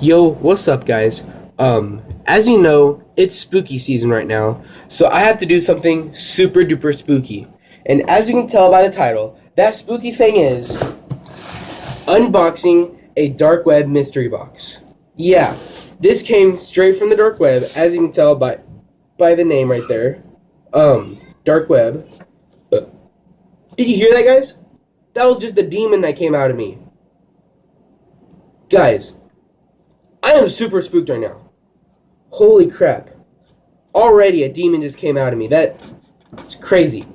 Yo, what's up, guys? As you know, it's spooky season right now, so I have to do something super duper spooky. And as you can tell by the title, that spooky thing is unboxing a dark web mystery box. Yeah, this came straight from the dark web, as you can tell by the name right there. Dark web. Did you hear that, guys? That was just a demon that came out of me. Guys, I am super spooked right now. Holy crap. Already a demon just came out of me. That's crazy.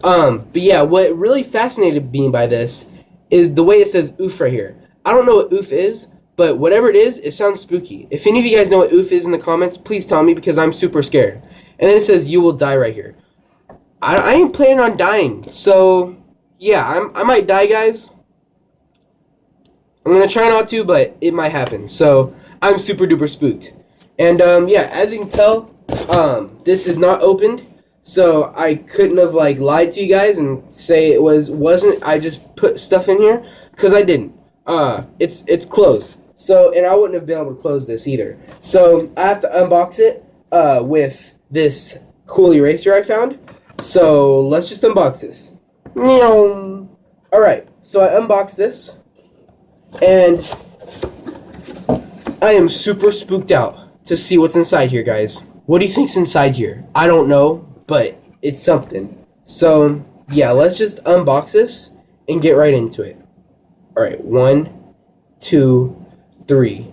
But yeah, what really fascinated me by this is the way it says oof right here. I don't know what oof is, but whatever it is, it sounds spooky. If any of you guys know what oof is in the comments, please tell me because I'm super scared. And then it says you will die right here. I ain't planning on dying. So, yeah, I might die, guys. I'm going to try not to, but it might happen. So, I'm super duper spooked. And, yeah, as you can tell, this is not opened. So, I couldn't have, lied to you guys and say it wasn't. I just put stuff in here, because I didn't. It's closed. So, and I wouldn't have been able to close this either. So, I have to unbox it, with this cool eraser I found. So, let's just unbox this. Alright, so I unboxed this. And I am super spooked out to see what's inside here, guys. What do you think's inside here? I don't know, but it's something. So, yeah, let's just unbox this and get right into it. Alright, 1, 2, 3.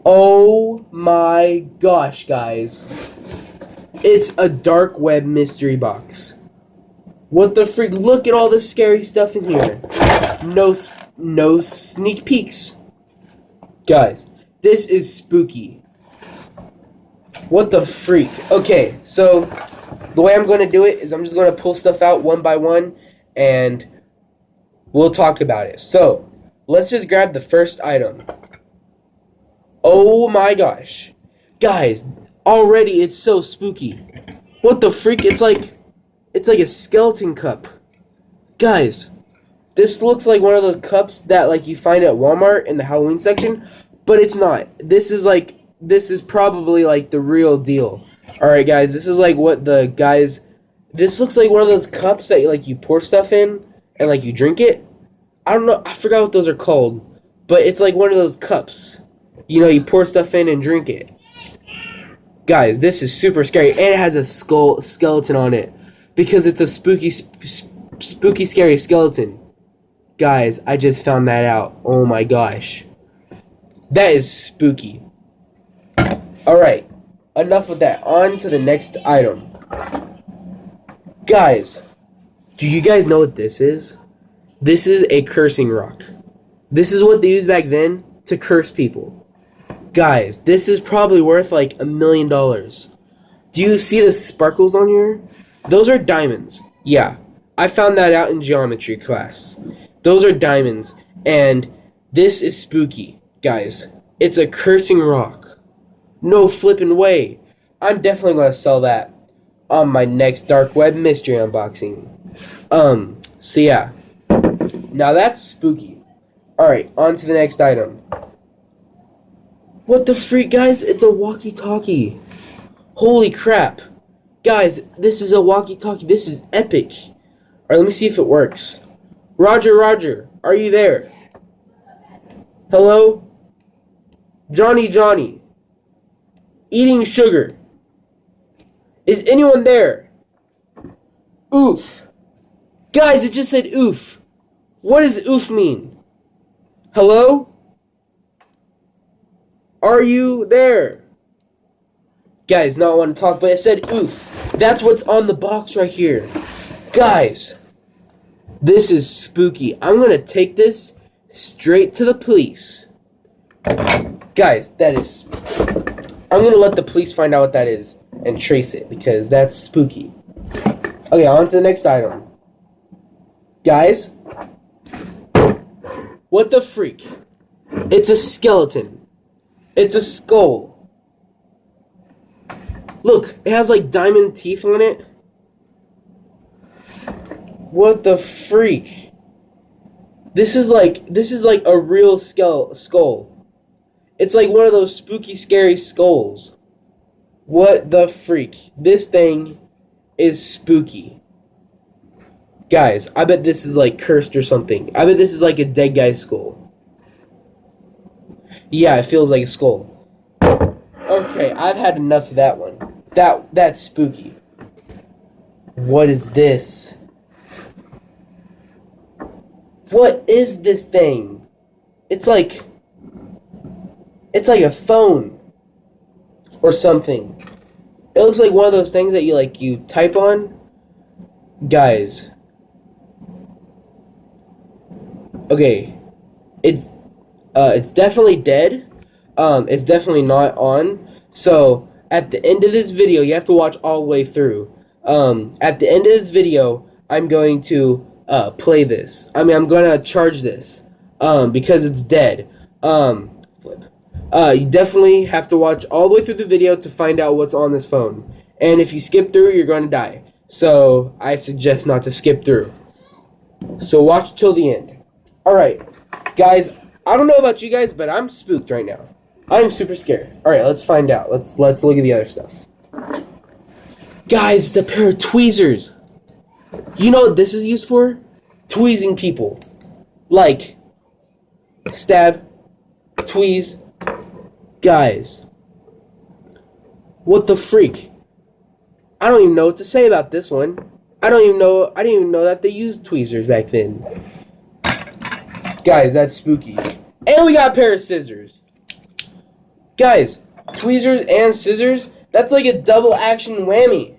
Oh my gosh, guys. It's a dark web mystery box. What the freak? Look at all this scary stuff in here. No sneak peeks. Guys, this is spooky. What the freak? Okay, so the way I'm going to do it is I'm just going to pull stuff out one by one and we'll talk about it. So, let's just grab the first item. Oh my gosh. Guys, already it's so spooky. What the freak? It's like a skeleton cup. Guys, this looks like one of those cups that you find at Walmart in the Halloween section, but it's not. This is probably the real deal. Alright guys, this is what the guys, this looks like one of those cups that you pour stuff in and you drink it. I don't know, I forgot what those are called, but it's one of those cups. You pour stuff in and drink it. Guys, this is super scary, and it has a skeleton on it. Because it's a spooky, scary skeleton. Guys, I just found that out. Oh my gosh. That is spooky. Alright, enough with that. On to the next item. Guys, do you guys know what this is? This is a cursing rock. This is what they used back then to curse people. Guys, this is probably worth $1 million. Do you see the sparkles on here? Those are diamonds. Yeah, I found that out in geometry class. Those are diamonds, and this is spooky, guys. It's a cursing rock. No flipping way. I'm definitely going to sell that on my next dark web mystery unboxing. So yeah. Now that's spooky. Alright, on to the next item. What the freak, guys? It's a walkie-talkie. Holy crap. Guys, this is a walkie-talkie. This is epic. Alright, let me see if it works. Roger, Roger. Are you there? Hello? Johnny, Johnny. Eating sugar. Is anyone there? Oof. Guys, it just said oof. What does oof mean? Hello? Are you there? Guys, not want to talk, but it said oof. That's what's on the box right here. Guys, this is spooky. I'm going to take this straight to the police. Guys, that is... I'm going to let the police find out what that is and trace it because that's spooky. Okay, on to the next item. Guys, what the freak? It's a skeleton. It's a skull. Look, it has diamond teeth on it. What the freak? This is like a real skull. It's like one of those spooky, scary skulls. What the freak? This thing is spooky. Guys, I bet this is like cursed or something. I bet this is like a dead guy's skull. Yeah, it feels like a skull. Okay, I've had enough of that one. That's spooky. What is this? What is this thing? It's like a phone or something. It looks like one of those things that you type on. Guys. Okay. It's definitely dead. It's definitely not on. So at the end of this video, you have to watch all the way through. At the end of this video, I'm going to play this. I'm gonna charge this because it's dead. You definitely have to watch all the way through the video to find out what's on this phone. And if you skip through, you're going to die. So I suggest not to skip through. So watch till the end. Alright, guys, I don't know about you guys, but I'm spooked right now. I'm super scared. Alright, let's find out. Let's look at the other stuff. Guys, it's a pair of tweezers. You know what this is used for? Tweezing people. Like, stab, tweeze. Guys, what the freak? I don't even know what to say about this one. I didn't even know that they used tweezers back then. Guys, that's spooky. And we got a pair of scissors. Guys, tweezers and scissors, that's like a double action whammy.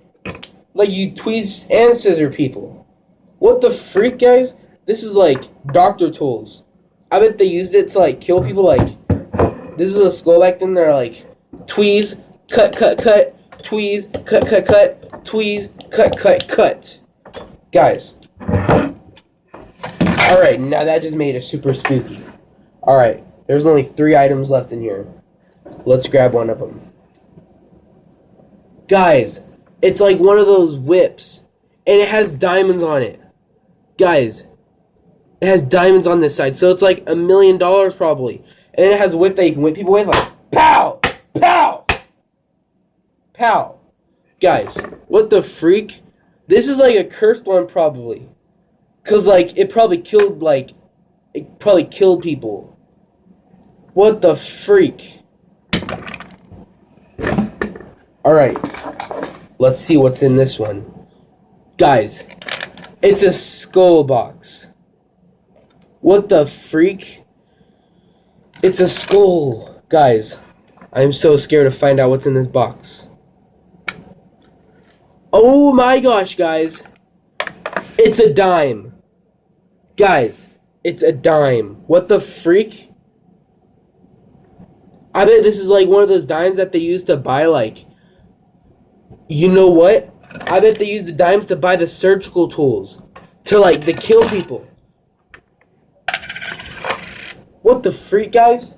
Like you tweeze and scissor people. What the freak, guys? This is like doctor tools. I bet they used it to like kill people. Like, this is a skull back then. They're like, tweeze, cut, tweeze, cut, tweeze, cut. Guys. Alright, now that just made it super spooky. Alright, there's only 3 items left in here. Let's grab one of them. Guys, it's like one of those whips. And it has diamonds on it. Guys, it has diamonds on this side. So it's like $1 million probably. And it has a whip that you can whip people with, like, pow! Pow! Pow! Guys, what the freak? This is like a cursed one, probably. Because, like, it probably killed people. What the freak? Alright. Let's see what's in this one. Guys, it's a skull box. What the freak? It's a skull. Guys, I'm so scared to find out what's in this box. Oh my gosh, guys. It's a dime. Guys, it's a dime. What the freak? I bet this is like one of those dimes that they use to buy, like, you know what? I bet they use the dimes to buy the surgical tools. To kill people. What the freak, guys?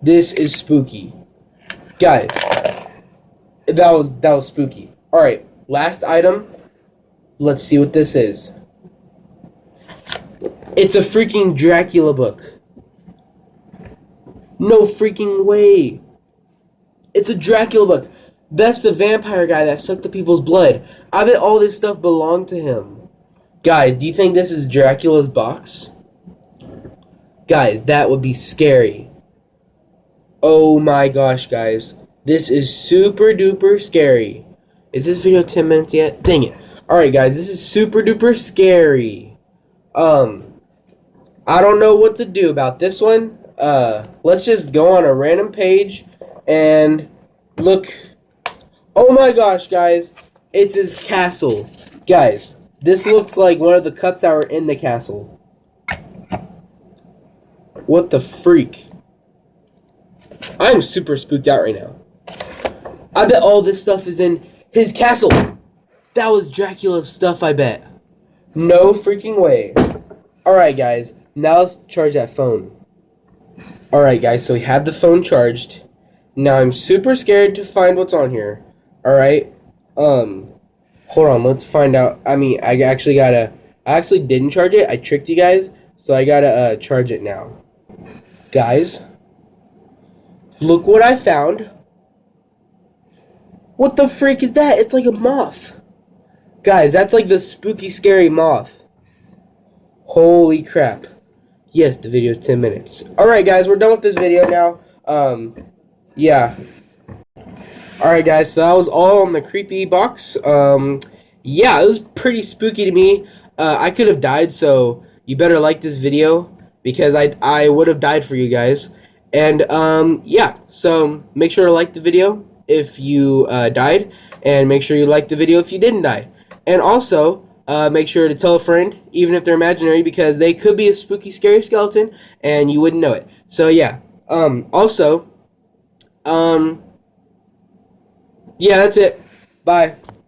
This is spooky. Guys, that was spooky. Alright, last item. Let's see what this is. It's a freaking Dracula book. No freaking way. It's a Dracula book. That's the vampire guy that sucked the people's blood. I bet all this stuff belonged to him. Guys, do you think this is Dracula's box? Guys, that would be scary. Oh my gosh, guys. This is super duper scary. Is this video 10 minutes yet? Dang it. Alright, guys, this is super duper scary. I don't know what to do about this one. Let's just go on a random page and look. Oh my gosh, guys. It's his castle. Guys, this looks like one of the cups that were in the castle. What the freak? I'm super spooked out right now. I bet all this stuff is in his castle. That was Dracula's stuff, I bet. No freaking way. Alright, guys. Now let's charge that phone. Alright, guys. So we have the phone charged. Now I'm super scared to find what's on here. Alright. Hold on. Let's find out. I actually gotta I actually didn't charge it. I tricked you guys, so I gotta charge it now. Guys, look what I found. What the freak is that? It's like a moth. Guys, that's like the spooky, scary moth. Holy crap. Yes, the video is 10 minutes. Alright, guys, we're done with this video now. Yeah. Alright, guys, so that was all on the creepy box. Yeah, it was pretty spooky to me. I could have died, so you better like this video, because I would have died for you guys. And, yeah, so make sure to like the video if you died, and make sure you like the video if you didn't die. And also, make sure to tell a friend, even if they're imaginary, because they could be a spooky, scary skeleton, and you wouldn't know it. So, yeah. Also, yeah, that's it. Bye.